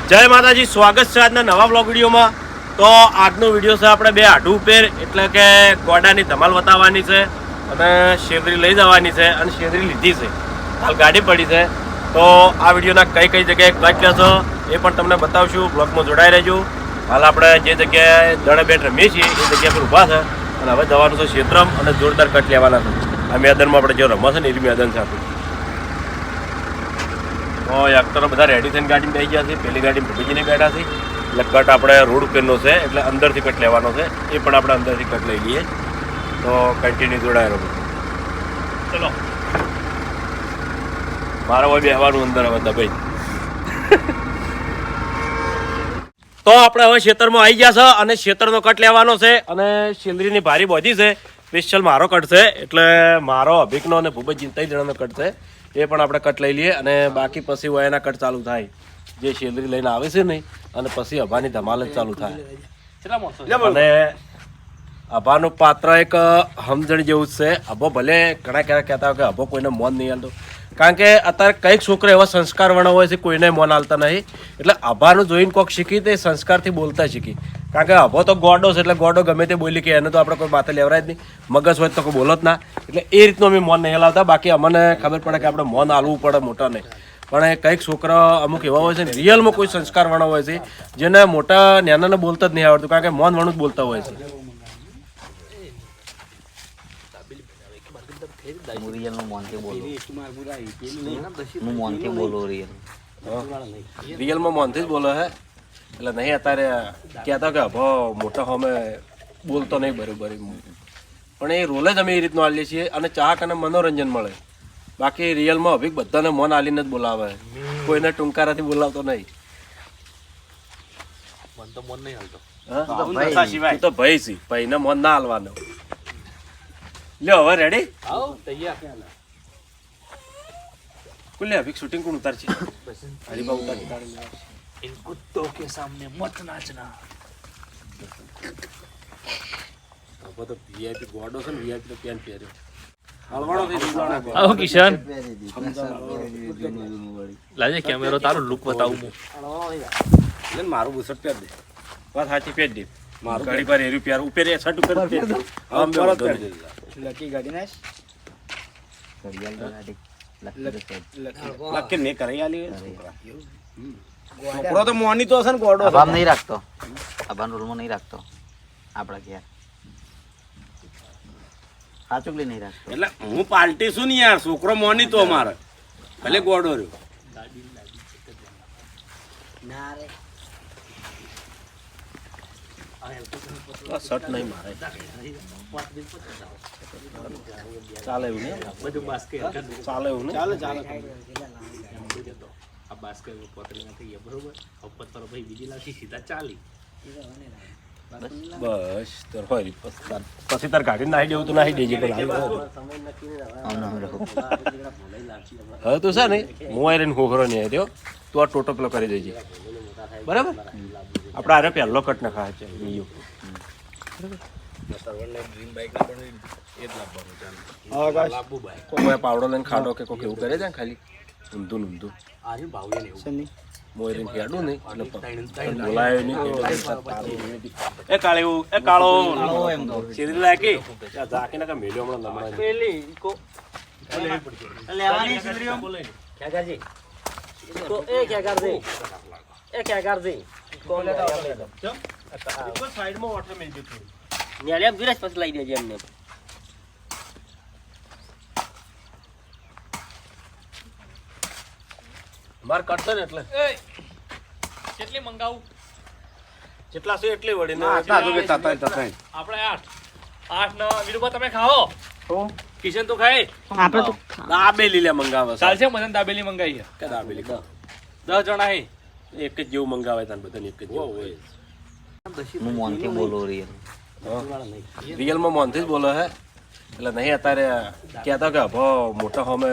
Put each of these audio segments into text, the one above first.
જય માતાજી, સ્વાગત છે આજના નવા બ્લોગ વિડીયોમાં। તો આજનો વિડીયો છે આપણે બે આઢું ઉપર એટલે કે ગોડાની ધમાલ બતાવવાની છે અને શેરડી લઈ જવાની છે અને શેરડી લીધી છે, હાલ ગાડી પડી છે। તો આ વિડીયોના કઈ જગ્યાએ ક્લચ લેશો એ પણ તમને બતાવશું, બ્લોગમાં જોડાઈ રહેજો। હાલ આપણે જે જગ્યાએ દડે બેટ રમીએ છીએ એ જગ્યા પર ઊભા છે અને હવે જવાનું છે ક્ષેત્રમ અને જોરદાર કટ લેવાના છે। આ મેદાનમાં આપણે જે રમવા છે ને એ મેદાન છે આપણું। તો એક્ટરો બધા રેડી થઈને ગાડીમાં બેસી ગયા છે, પેલી ગાડીમાં ભૂપીજીને બેઠા છે એટલે કટ આપણે રોડ ઉપરનો છે એટલે અંદરથી કટ લેવાનો છે, એ પણ આપણે અંદરથી કટ લઈ લઈએ। તો કન્ટિન્યુ જોડાયેલો ચલો, મારે હોય બેહવાનું અંદર હવે દબાઈ। તો આપણે હવે ખેતરમાં આવી ગયા છે અને ખેતરનો કટ લેવાનો છે અને શેલરીની ભારી બોધી છે, સ્પેશિયલ મારો કટ છે એટલે મારો અભિકનો અને ભૂપતજી 3 જણાનો કટ છે, એ પણ આપણે કટ લઈ લઈએ અને બાકી પછી વયના કટ ચાલુ થાય, જે શેલરી લઈને આવે છે નહીં અને પછી અભાની ધમાલ જ ચાલુ થાય। અને અભાનું પાત્ર એક સમજણ જેવું જ છે। અભો ભલે ઘણા કહેતા હોય કે અભો કોઈને મોન નહીં હાલતો, કારણ કે અત્યારે કંઈક છોકરા એવા સંસ્કાર વણા હોય છે કોઈને મોન હાલતા નહીં, એટલે અભાનું જોઈને કોઈક શીખી તે સંસ્કારથી બોલતા શીખી। કારણ કે અભો તો ગોડો છે એટલે ગોડો ગમે તે બોલી કે એને તો આપણે કોઈ બાતે લેવરાય જ નહીં, મગજ હોય તો કોઈ બોલો જ ના, એટલે એ રીતનું અમે મોન નહીં હલાવતા। બાકી અમને ખબર પડે કે આપણે મોન હાલવું પડે મોટા નહીં, પણ કંઈક છોકરા અમુક એવા હોય છે ને રિયલમાં કોઈ સંસ્કાર વણા હોય છે જેને મોટા નાનાને બોલતા જ નહીં આવડતું, કારણ કે મોન વણું જ બોલતા હોય છે। રિયલમાં મોનથી જ બોલો હે, એટલે નહીં અત્યારે કહેતા કે અભો મોટા હોમે બોલતો નહીં બરોબર, પણ એ રોલ જ અમે એ રીતનો આલીએ છીએ અને ચાહક અને મનોરંજન મળે। બાકી રિયલમાં અભિક બધાને મન આલીને જ બોલાવે, કોઈને ટૂંકારાથી બોલાવતો નહીં। મન તો મન નહીં હાલતો, તો ભાઈ છી ભાઈને મન ના હાલવાનો। લ્યો હવે રેડી, कुल अभी शूटिंग कौन उतार अली बा उतार इन कुत्तों के सामने मत नाचना। अब तो वीआईपी गॉडो से वीआईपी तो पेन પહેર્યો હલવાણો થઈ દીવાનો। આવો કિશન લાજે કેમેરો તારો લુક બતાવું લે, મારું બુસટ પહેર દે, વાત સાચી પહેર દે, મારું ગાડી પર એરું પહેર ઉપર એ છટ ઉપર પહેર દે, આમ બરાબર પહેર દે। લકી ગાડી નાશ કરિયાલ ગાડી લકે ને કરી આલી છોકરો તો મોની તો હશે ને ગોડો અભામ નહીં રાખતો, અભાન રૂલમાં નહીં રાખતો આપડા ઘેર સાચુકલી નહીં રાખતો, એટલે હું પાર્ટી છું ને યાર, છોકરો મોની તો અમારે ભલે ગોડો રહ્યો ના રે શર્ટ નહીં મારે ચાલે એવું ને બધું બાસ્કેટ ચાલે એવું ને ચાલે આ બાસ્કેટ પોતરી ના થઈ બરોબર, પત્તર ભાઈ બીજી લાખી સીધા 40 બસ તો હોય પછી તાર ગાડી નાહી દેવું તો નાહી દેજે, પણ હવે તું છે ને હું આવીને હોખરો નહીં આવ્યો, તું આ ટોટો પેલો કરી દેજે બરાબર। આપણે આરે પહેલો કટ ના ખાય છે કોઈ પાવડો લઈને ખાડો કે કોઈ એવું કરે છે ખાલી ઊંધું મોયરીન હેડું નહીં એટલે બોલાયો નહીં। એ કાળો એ કાળો શેરી લાગે ઝાકીને કે મેલ્યો હમણાં નમણા પેલી કો લેવાની શેરીઓ ક્યાં કરજી તો એ ક્યાં કરજે એ ક્યાં કરજે કોણ લેતા ચમ ઇકો સાઈડમાં વોટર મેલ દે થોડું ન્યાલેમ વિરાજ પછી લઈ દેજે એમને માર કરતો ને એટલે એ કેટલી મંગાવું જેટલા છે એટલી વળી ને આટલા જો કે તતાઈ આપણે 8 ના વિરુબા તમે ખાઓ તો કિશન તો ખાય આપણે તો દાબેલી લે મંગાવે ચાલશે, મને દાબેલી મંગાવી કે દાબેલી કા 10 જણા હે એક જ જેવું મંગાવે તને બધાને એક જ જેવું હોય। હું મોનથી બોલો રિયલમાં મોનથી જ બોલો હે, એટલે નહીં અત્યારે કહેતા કે અભો મોટા હોમે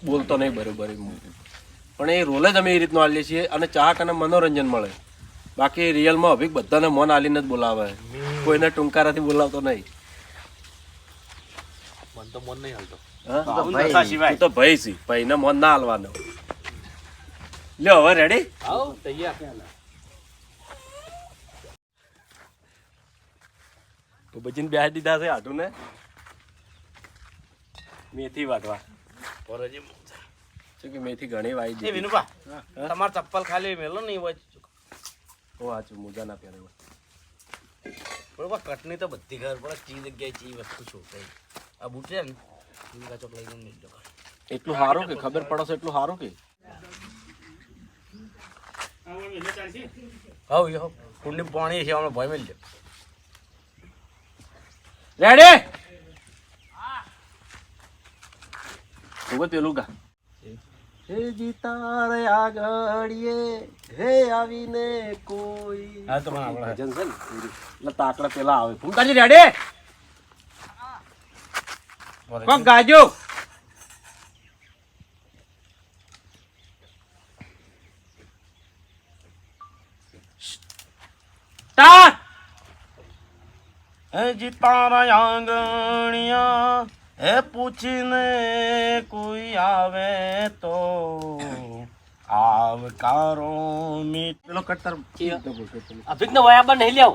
બોલતો નહીં બરોબર, પણ એ રોલ જ અમે એ રીતનો આલીએ છીએ અને ચાહક અને મનોરંજન મળે। બાકી રિયલમાં અભિક બધાને મન આલીને જ બોલાવે, કોઈને ટૂંકારાથી બોલાવતો નહીં। મન તો મન નહીં હાલતો, તો ભાઈ છી ભાઈને મન ના હાલવાનો। લ્યો હવે રેડી આવો તૈયાર. ભૂપતજીને બેહાડી દીધા છે હાડું ને મેથી વાટવા શું કે મેથી ઘણી વાઈ એ દીધી વિનુભા તમાર ચપ્પલ ખાલી મેલો નહીં હોય ઓ હાચું મોજા ના પહેરે બરોબર કટની તો બધી ઘર પડે ચી જગ્યાએ ચી વસ્તુ શોધાય આ બૂટ છે ને લીલા ચોક લઈને નહીં જતો એટલું સારું કે ખબર પડે છે એટલું સારું કે હવ યો કુંડી પાણી છે હમણાં ભય મેલજો રેડી ભૂપત પેલું ગા હે જીતારે આગળીએ હે આવીને કોઈ હા તો આપણે ભજન છે ને એટલે તાકડા પેલા આવે ભૂમતાજી રેડી કોક ગાજો સ્ટાર્ટ હે જીતારા આંગણિયા હે પૂછીને કોઈ આવે તો આવકારો મીઠ પેલો કટ્ટર અભિકનો વયાબર નહીં લેવો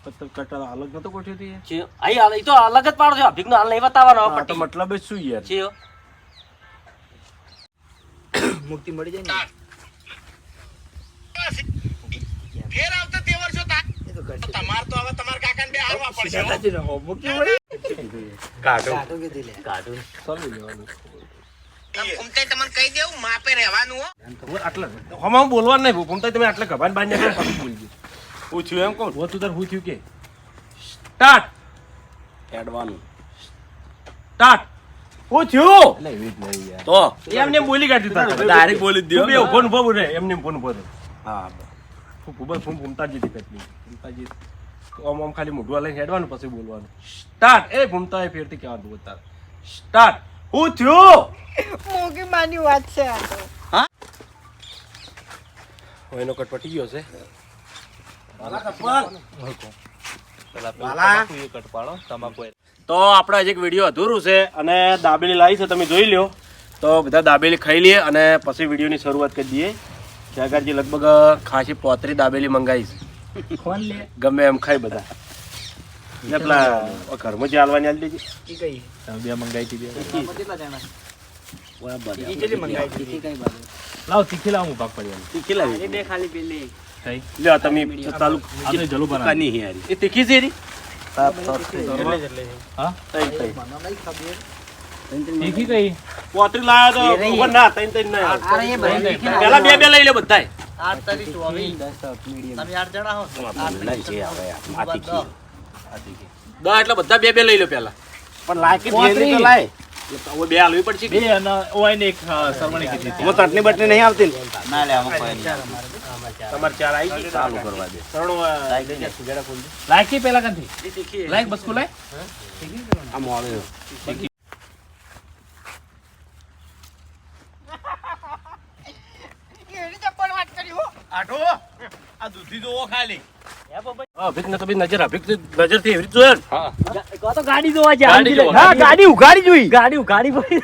કટ્ટર અલગ નતો કોઠ્યો હતી છે આઈ હાલ ઈ તો અલગ જ પાડો છે અભિકનો હાલ નહીં બતાવવાનો આ તો પટ્ટી મતલબ જ શું યાર છે મુક્તિ મળી જાય ને ફેર આવતા તે વર્ષો તમાર તો હવે તમાર કાકાને બે હાલવા પડશે હો. મુક્તિ મળી કાઢો કાઢું ચાલી લેવાનું ઉમતે તમને કહી દેવું માપે રહેવાનું હો. આટલે હમણાં બોલવાનું નહીં ભૂપતા તમે આટલે ગભાન બાંધ્યા કરો પછી બોલજો હું થયું એમ કહું હું તું તાર હું થયું કે સ્ટાર્ટ એડવાનું સ્ટાર્ટ હું થયું એટલે એવી જ નહીં યાર તો એમને બોલી કાઢી તા ડાયરેક્ટ બોલી જ દો બે ઉભો ઉભો રહે એમને ઉભો ઉભો રહે હા ભૂમતાજી થી કેટલી ભૂમતાજી આમ આમ ખાલી મોઢું લઈને હેડવાનું પછી બોલવાનું સ્ટાર્ટ એ ભૂમતા એ ફેરથી કહેવાનું બોલતા સ્ટાર્ટ હું થયું મોગી માની વાત છે આ તો. એનો કટ પટી ગયો છે તો આપણે હજી એક વિડીયો અધૂરું છે અને દાબેલી લાવી છે તમે જોઈ લ્યો તો બધા દાબેલી ખાઈ લઈએ અને પછી વિડીયોની શરૂઆત કરી દઈએ ત્યાગારજી લગભગ ખાસી પોતરી દાબેલી મંગાવી છે ગમે એમ ખાઈ બધા ને પેલા ઘરમાં જે હાલવાની હાલ દેજે બે મંગાવી હતી લાવ તીખી લાવ હું ભાગ પડ્યા તીખી લાવી બે ખાલી પેલી લ્યો તમે ચાલુ જલુ બનાવી એ તીખી છે એરી તીખી કઈ પોતરી લાવ્યો તો ખબર ના તૈન તૈન ના અરે એ ભાઈ પેલા બે બે લઈ લે બધાય 8 તારીખ 24 તમે 8 જણા હો દા એટલે બધા બે બે લઈ લો પેલા પણ લાયકી ભેની તો લાય હવે બે હાલવી પડશે બે અને ઓય ને એક સરવણી કીધી હતી. હું ચટણી બટણી નહીં આવતી ને ના લે આમાં કોઈ નહીં તમારે ચાર આવી ગઈ ચાલુ કરવા દે સરણો લાયકી પેલા કંથી લાયક બસકુ લાય આ મોળે એવી ચપ્પલ વાત કરી હો. આઠો આ દૂધી જોવો ખાલી અભિક ને તો બી નજર અભિક નજર થી એવી જોયે તો ગાડી જોવા છે ગાડી જોવા. હા ગાડી ઉઘાડી જોઈ ગાડી પડી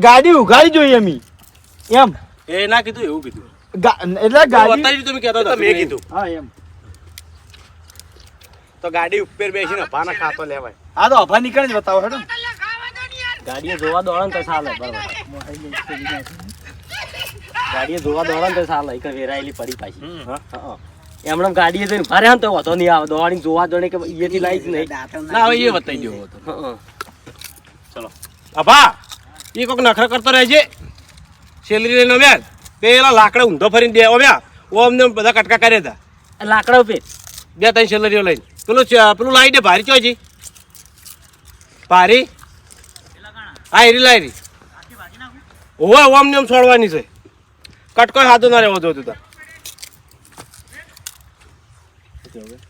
ગાડી ઉઘાડી જોઈ એમ એમ એ ના કીધું એવું કીધું એટલે ગાડી બતાવી તમે કહેતા હતા મેં કીધું હા એમ તો ગાડી ઉપર બેસીને અભાના ખાતો લેવાય હા તો અભા નીકળે જ બતાવો હેડો ગાડીએ જોવા દોડે ને તો ચાલે બરાબર ગાડીએ જોવા દોડે ને તો ચાલે એક વેરાયેલી પડી પાછી હા એમણે ગાડીએ જઈને ઉભા રહ્યા ને તો વાંધો નહીં આવે દોડી જોવા દોડે કે અહીંયાથી લાવી જ નહીં ના હવે એ બતાવી ગયો હતો હા. ચલો અભા એ કોક નખરા કરતો રહેજે સેલરી લઈને આવ્યા પેલા લાકડા ઊંધો ફરીને દે આવ્યા ઓ અમને બધા કટકા કર્યા હતા લાકડા ઉપર બે ત્રણ સેલરીઓ લઈને પેલું લાવી દે ભારી ચોજી ભારી હા એરી લાવી ઓવા અમને એમ છોડવાની છે કટકો સાદો ના રહેવો જોતું તાર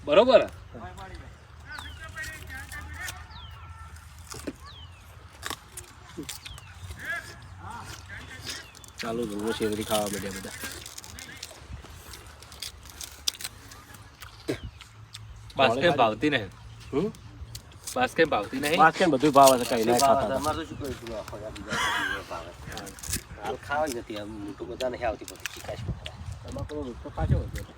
બરોબર ચાલુ ધૂળો શેરડી ખાવા માંડ્યા બધા બાસ કેમ ભાવતી નહીં હમ બાસ કેમ ભાવતી નહીં બાસ્કેટ બધું ભાવ છે કઈ ના ખાતા તમારે તો શું કહ્યું હાલ ખાવાની જતી આમ મોટું બધા નહીં આવતી બધી શિકાશ તમાકુનો રોટલો પાછો વધ્યો હતો.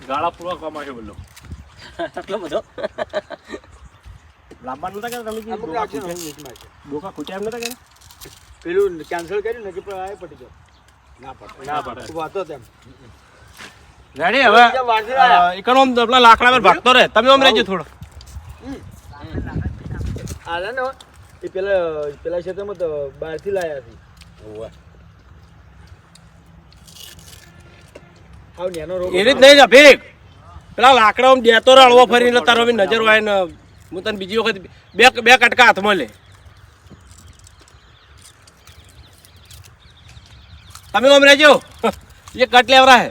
ગાળા પૂરા કામ છે બોલો આટલો બધો લાંબા નતા કે તમે અમુક રાખશે ને, અમુક મીઠમાં છે. ડોકા ખૂટ્યા એમ નતા કે પેલું કેન્સલ કર્યું ને કે પણ આ પટી ગયો ના પડે ના પડે. ઊભા હતો તેમ રેડી હવે બીજા વાંઢી લાયા. એકનો પેલા લાકડા પર ભાગતો રહે તમે આમ રહેજો થોડો આલા ને એ પેલા ક્ષેત્રમાં તો બહારથી લાયા છે ઓવે. આવ નેનો રોગ એવી જ નહીં ને ભેગ પેલા લાકડા દેતો રળવો ફરીને તારો બી નજર હોય ને હું તને બીજી વખત બે કટકા હાથમાં લે તમે આમ રહેજો એ કટ લેવરા હે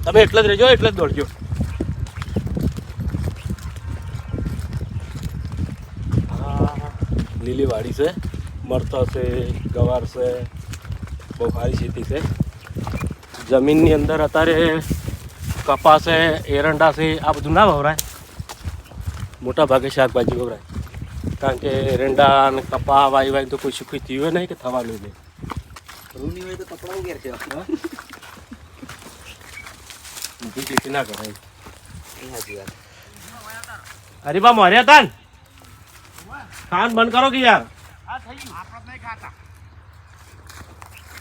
તમે એટલે જ રહેજો એટલે જ દોડજો લીલી વાડી છે મરચા છે ગવાર છે બહુ સારી ખેતી છે જમીનની અંદર અત્યારે કપાસ છે એરંડા છે આ બધું ના વવરાય મોટા ભાગે શાકભાજી વવરાય કારણ કે એરંડા અને કપા વાય તો કોઈ સુખી થયું નહીં કે થવાનું નહીં રૂની હોય તો કપડાં ઘેર છે ઊભી ખેતી ના કરાય સાચી વાત હરીબા મોર્યા હતા ને ખાન બંધ કરો કે યાર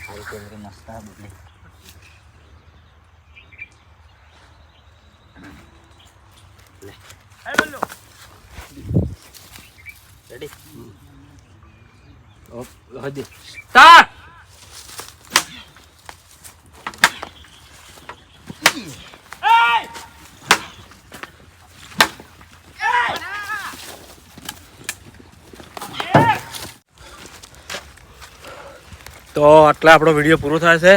સારી કેમેરે મસ્ત આ બધી રેડી હજી સ્ટાર્ટ તો આટલા આપણો વિડીયો પૂરો થાય છે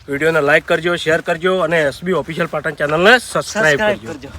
વિડીયોને લાઈક કરજો શેર કરજો અને એસબી ઓફિશિયલ પાટણ ચેનલને સબસ્ક્રાઈબ કરજો કરજો